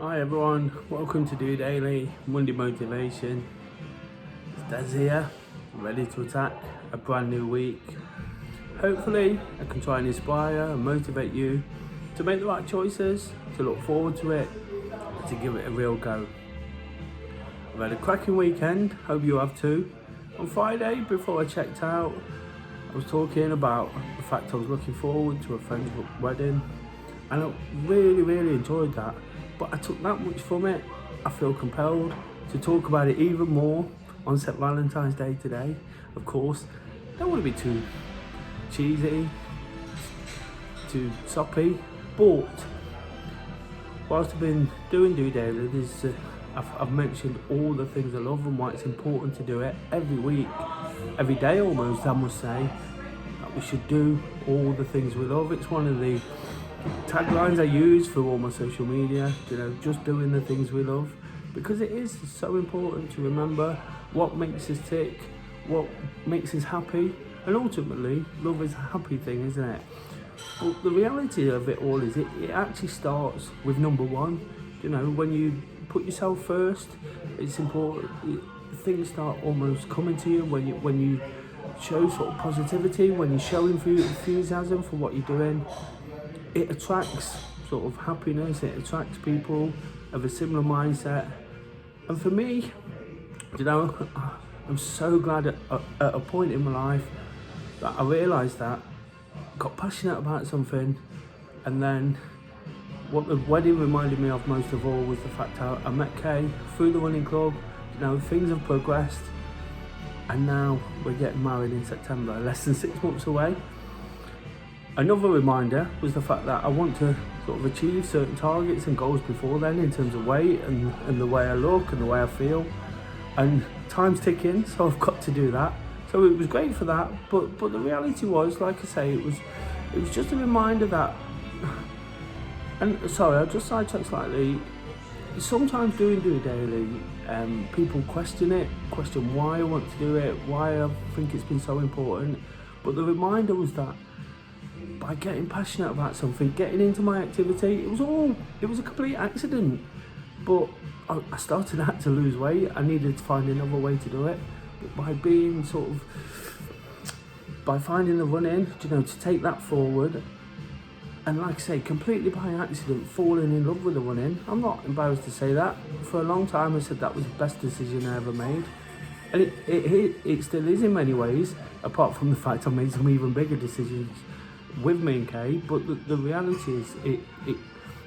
Hi everyone, welcome to DOdaily, Monday Motivation. It's Des here, ready to attack a brand new week. Hopefully I can try and inspire and motivate you to make the right choices, to look forward to it, and to give it a real go. I've had a cracking weekend, hope you have too. On Friday, before I checked out, I was talking about the fact I was looking forward to a friend's wedding, and I really enjoyed that. But I took that much from it, I feel compelled to talk about it even more on St. Valentine's Day today. Of course, I don't want to be too cheesy, too soppy, but whilst I've been doing DOdaily, I've mentioned all the things I love and why it's important to do it every week, every day almost, I must say, that we should do all the things we love. It's one of the taglines I use for all my social media, just doing the things we love, because it is so important to remember what makes us tick, what makes us happy, and ultimately love is a happy thing, isn't it? But the reality of it all is it actually starts with number one. When you put yourself first, it's important. Things start almost coming to you when you show sort of positivity, when you show enthusiasm for what you're doing. It attracts sort of happiness, it attracts people of a similar mindset. And for me, I'm so glad at a point in my life that I realised that, got passionate about something, and then what the wedding reminded me of most of all was the fact I met Kay through the running club. Things have progressed, and now we're getting married in September, less than 6 months away. Another reminder was the fact that I want to sort of achieve certain targets and goals before then in terms of weight and the way I look and the way I feel. And time's ticking, so I've got to do that. So it was great for that, but the reality was, like I say, it was just a reminder that, and sorry, I'll just sidetrack slightly. Sometimes doing DOdaily, people question why I want to do it, why I think it's been so important. But the reminder was that by getting passionate about something, getting into my activity, it was a complete accident. But I started out to lose weight. I needed to find another way to do it. But by finding the running, to take that forward, and like I say, completely by accident, falling in love with the running. I'm not embarrassed to say that. For a long time I said that was the best decision I ever made. And it still is in many ways, apart from the fact I made some even bigger decisions with me and Kay. But the reality is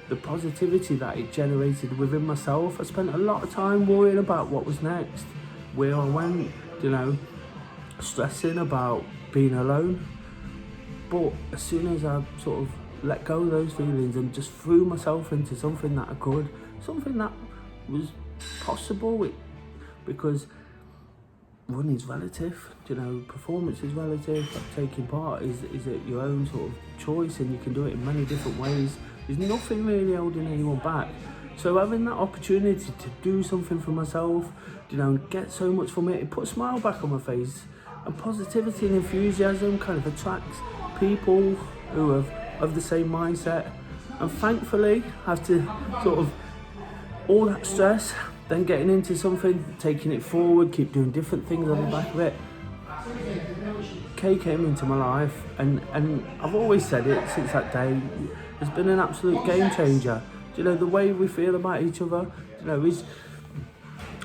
the positivity that it generated within myself. I spent a lot of time worrying about what was next, where I went, stressing about being alone. But as soon as I sort of let go of those feelings and just threw myself into something that I could, something that was possible, because running's relative, performance is relative, taking part is at your own sort of choice, and you can do it in many different ways. There's nothing really holding anyone back. So having that opportunity to do something for myself, and get so much from it put a smile back on my face. And positivity and enthusiasm kind of attracts people who have of the same mindset. And thankfully, after sort of all that stress, then getting into something, taking it forward, keep doing different things on the back of it, Kay came into my life, and I've always said it since that day, has been an absolute game changer. The way we feel about each other, is,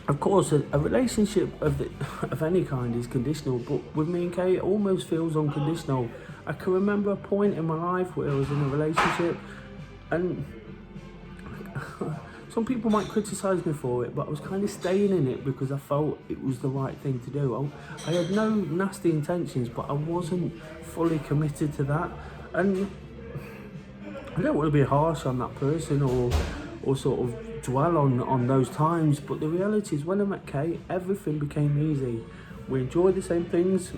of course, a relationship of any kind is conditional, but with me and Kay, it almost feels unconditional. I can remember a point in my life where I was in a relationship, and some people might criticise me for it, but I was kind of staying in it because I felt it was the right thing to do. I had no nasty intentions, but I wasn't fully committed to that. And I don't want to be harsh on that person or sort of dwell on those times, but the reality is when I met Kay, everything became easy. We enjoy the same things.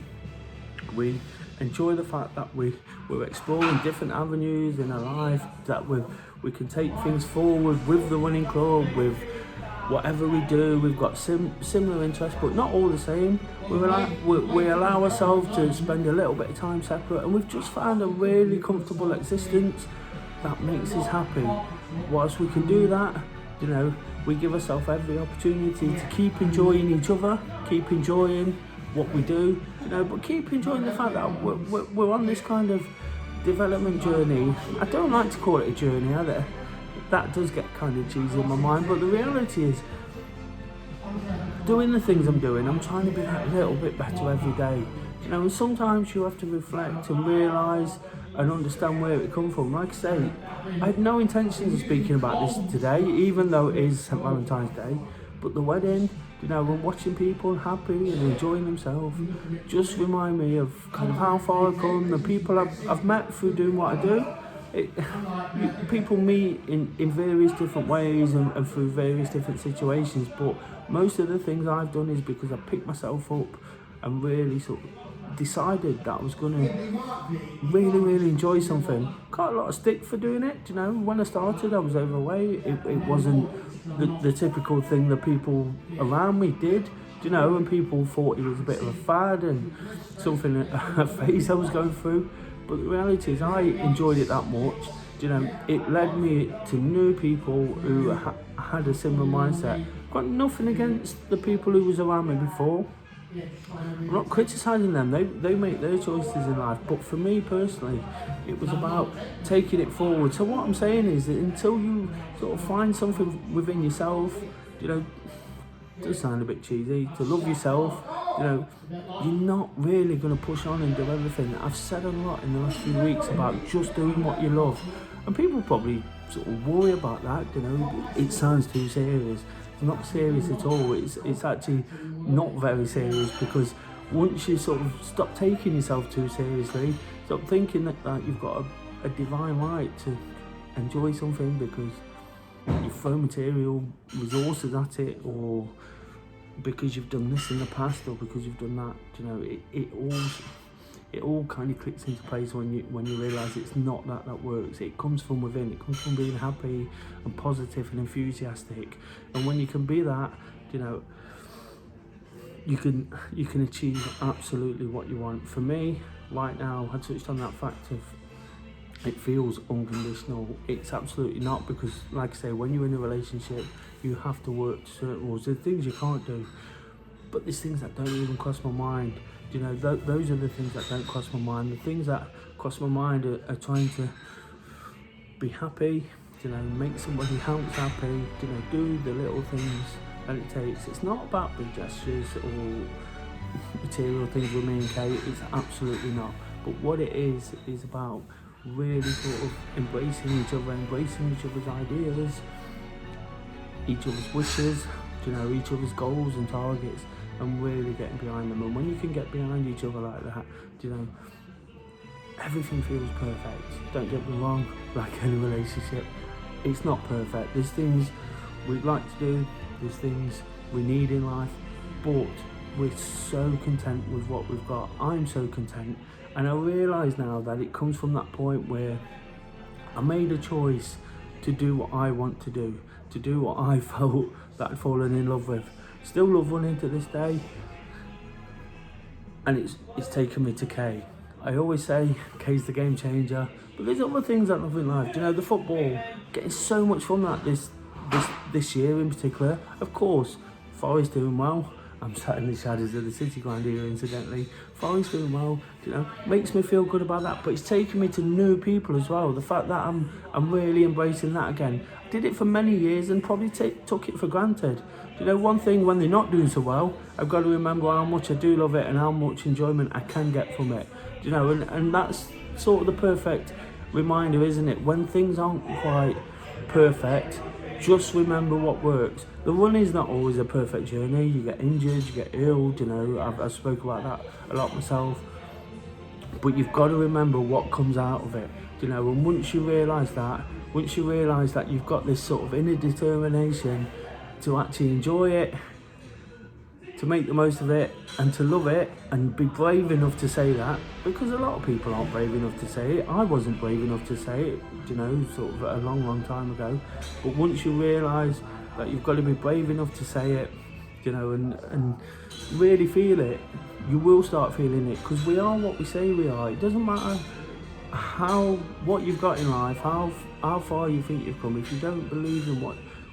We enjoy the fact that we're exploring different avenues in our life, that we can take things forward with the running club, with whatever we do. We've got similar interests, but not all the same. We allow ourselves to spend a little bit of time separate, and we've just found a really comfortable existence that makes us happy. Whilst we can do that, you know, we give ourselves every opportunity to keep enjoying each other, keep enjoying what we do, you know, but keep enjoying the fact that we're on this kind of development journey. I don't like to call it a journey either. That does get kind of cheesy in my mind, but the reality is, doing the things I'm doing, I'm trying to be that little bit better every day. You know, and sometimes you have to reflect and realise and understand where it comes from. Like I say, I had no intentions of speaking about this today, even though it is St. Valentine's Day. But the wedding, you know, and watching people happy and enjoying themselves just remind me of kind of how far I've come, the people I've met through doing what I do. People meet in various different ways and through various different situations, but most of the things I've done is because I picked myself up and really sort of decided that I was going to really enjoy something. Got a lot of stick for doing it, you know. When I started, I was overweight. It wasn't the typical thing that people around me did, you know, and people thought it was a bit of a fad and something, a phase I was going through. But the reality is I enjoyed it that much, you know. It led me to new people who had a similar mindset. Got nothing against the people who was around me before. I'm not criticising them, they make their choices in life, but for me personally, it was about taking it forward. So what I'm saying is that until you sort of find something within yourself, you know, it does sound a bit cheesy, to love yourself, you know, you're not really going to push on and do everything. I've said a lot in the last few weeks about just doing what you love, and people probably sort of worry about that, you know, it sounds too serious. It's not serious at all. It's actually not very serious, because once you sort of stop taking yourself too seriously, stop thinking that you've got a divine right to enjoy something because you throw material resources at it, or because you've done this in the past, or because you've done that, you know, it all kind of clicks into place when you realise it's not that works. It comes from within. It comes from being happy and positive and enthusiastic. And when you can be that, you know, you can achieve absolutely what you want. For me, right now, I touched on that fact of it feels unconditional. It's absolutely not, because, like I say, when you're in a relationship, you have to work to certain rules. There's things you can't do, but there's things that don't even cross my mind. You know, those are the things that don't cross my mind. The things that cross my mind are trying to be happy, you know, make somebody else happy, you know, do the little things that it takes. It's not about big gestures or material things with me and Kate. It's absolutely not. But what it is about really sort of embracing each other, embracing each other's ideas, each other's wishes, you know, each other's goals and targets, and really getting behind them. And when you can get behind each other like that, you know, everything feels perfect. Don't get me wrong, like any relationship, it's not perfect. There's things we'd like to do, there's things we need in life, but we're so content with what we've got. I'm so content, and I realise now that it comes from that point where I made a choice to do what I want to do what I felt that I'd fallen in love with. Still love running to this day, and it's taken me to Kay. I always say Kay's the game changer, but there's other things I love in life. You know, the football, getting so much from that this year in particular. Of course, Forest doing well. I'm sat in the shadows of the City ground here, incidentally. Forest doing well, you know, makes me feel good about that. But it's taken me to new people as well. The fact that I'm really embracing that again. I did it for many years and probably took it for granted. You know, one thing, when they're not doing so well, I've got to remember how much I do love it and how much enjoyment I can get from it. You know, and that's sort of the perfect reminder, isn't it? When things aren't quite perfect, just remember what works. The run is not always a perfect journey. You get injured, you get ill, you know, I've spoken about that a lot myself. But you've got to remember what comes out of it, you know, and once you realise that you've got this sort of inner determination to actually enjoy it, to make the most of it, and to love it, and be brave enough to say that, because a lot of people aren't brave enough to say it. I wasn't brave enough to say it, you know, sort of a long time ago. But once you realise that you've got to be brave enough to say it, you know, and really feel it, you will start feeling it, because we are what we say we are. It doesn't matter what you've got in life, how far you think you've come. If you don't believe in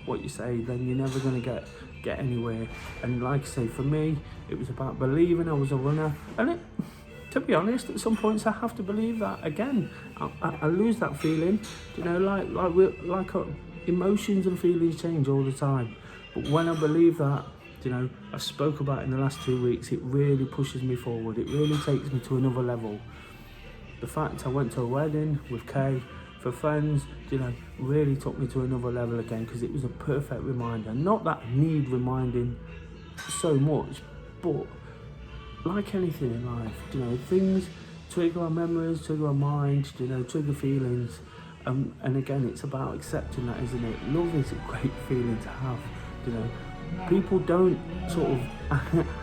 what you say, then you're never going to get anywhere. And like I say, for me, it was about believing I was a runner. And to be honest, at some points I have to believe that again. I lose that feeling, emotions and feelings change all the time. But when I believe that, I spoke about in the last 2 weeks, it really pushes me forward. It really takes me to another level. The fact I went to a wedding with Kay for friends, really took me to another level again, because it was a perfect reminder. Not that I need reminding so much, but like anything in life, things trigger our memories, trigger our mind, trigger feelings. And again, it's about accepting that, isn't it? Love is a great feeling to have, People don't sort of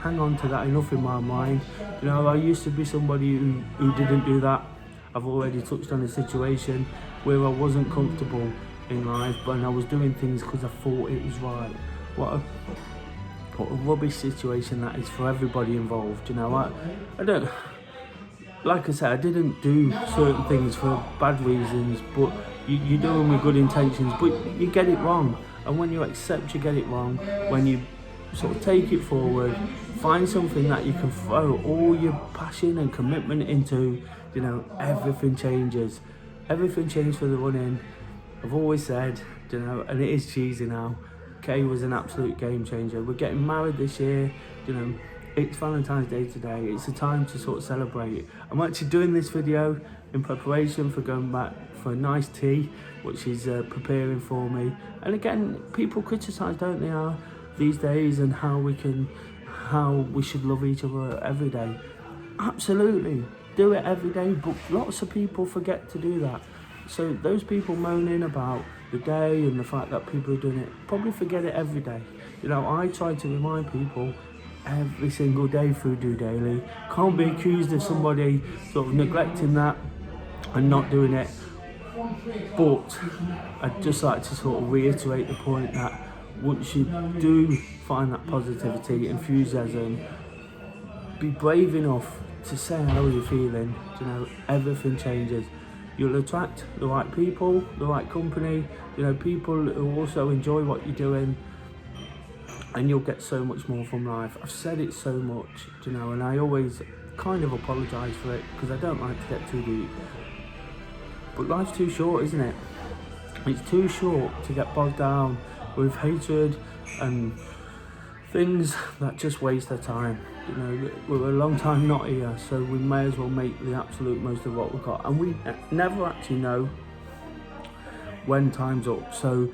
hang on to that enough in my mind. I used to be somebody who didn't do that. I've already touched on a situation where I wasn't comfortable in life, but I was doing things because I thought it was right. What a rubbish situation that is for everybody involved. I don't, like I said, I didn't do certain things for bad reasons, but you do them with good intentions, but you get it wrong. And when you accept you get it wrong, when you sort of take it forward, find something that you can throw all your passion and commitment into, everything changes. Everything changed for the running. I've always said, and it is cheesy now, Kay was an absolute game changer. We're getting married this year, it's Valentine's Day today. It's a time to sort of celebrate. I'm actually doing this video in preparation for going back for a nice tea, which is preparing for me. And again, people criticise, don't they, these days, and how we should love each other every day. Absolutely, do it every day, but lots of people forget to do that. So those people moaning about the day and the fact that people are doing it, probably forget it every day. I try to remind people every single day through DOdaily. Can't be accused of somebody sort of neglecting that and not doing it. But I'd just like to sort of reiterate the point that once you do find that positivity, enthusiasm, be brave enough to say how you're feeling. Everything changes. You'll attract the right people, the right company, people who also enjoy what you're doing, and you'll get so much more from life. I've said it so much, and I always kind of apologise for it, because I don't like to get too deep. But life's too short, isn't it? It's too short to get bogged down with hatred and things that just waste their time. We're a long time not here, so we may as well make the absolute most of what we've got. And we never actually know when time's up. So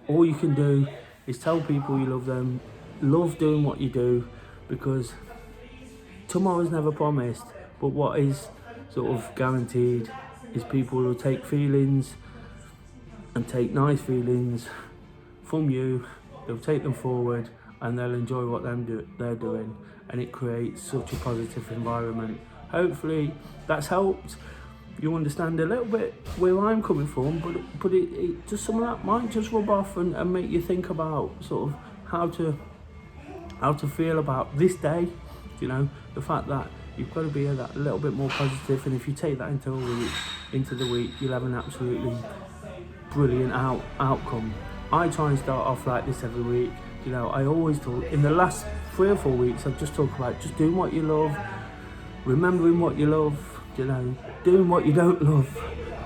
all you can do is tell people you love them, love doing what you do, because tomorrow's never promised. But what is sort of guaranteed is people will take feelings and take nice feelings from you, they'll take them forward, and they'll enjoy what they're doing, and it creates such a positive environment. Hopefully that's helped you understand a little bit where I'm coming from, but it just, some of that might just rub off and make you think about sort of how to feel about this day. The fact that you've got to be a little bit more positive, and if you take that into the week, you'll have an absolutely brilliant outcome. I try and start off like this every week. I always talk, in the last 3 or 4 weeks, I've just talked about just doing what you love, remembering what you love, doing what you don't love.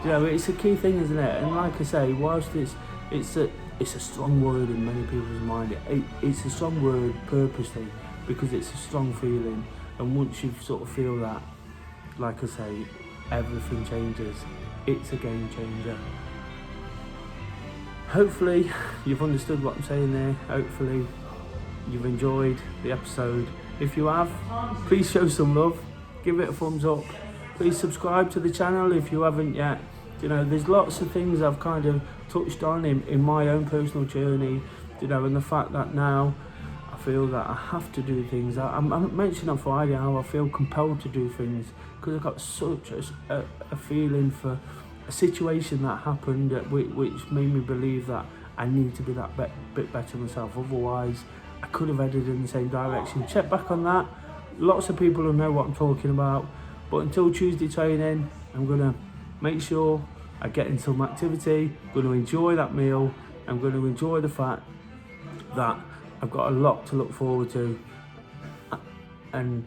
It's a key thing, isn't it? And like I say, whilst it's a strong word in many people's mind, it's a strong word purposely, because it's a strong feeling. And once you sort of feel that, like I say, everything changes. It's a game changer. Hopefully you've understood what I'm saying there. Hopefully you've enjoyed the episode. If you have, please show some love, give it a thumbs up. Please subscribe to the channel if you haven't yet. There's lots of things I've kind of touched on in my own personal journey, and the fact that now I feel that I have to do things. I mentioned on Friday how I feel compelled to do things, because I've got such a feeling for a situation that happened which made me believe that I need to be that bit better myself. Otherwise, I could have headed in the same direction. Check back on that. Lots of people will know what I'm talking about. But until Tuesday training, I'm going to make sure I get in some activity, going to enjoy that meal, I'm going to enjoy the fact that I've got a lot to look forward to, and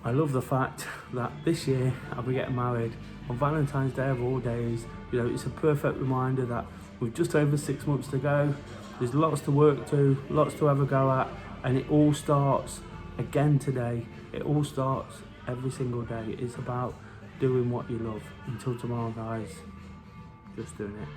I love the fact that this year I'll be getting married on Valentine's Day of all days. You know, it's a perfect reminder that we've just over 6 months to go. There's lots to work to, lots to have a go at, and it all starts again today. It all starts every single day. It's about doing what you love. Until tomorrow, guys, just doing it.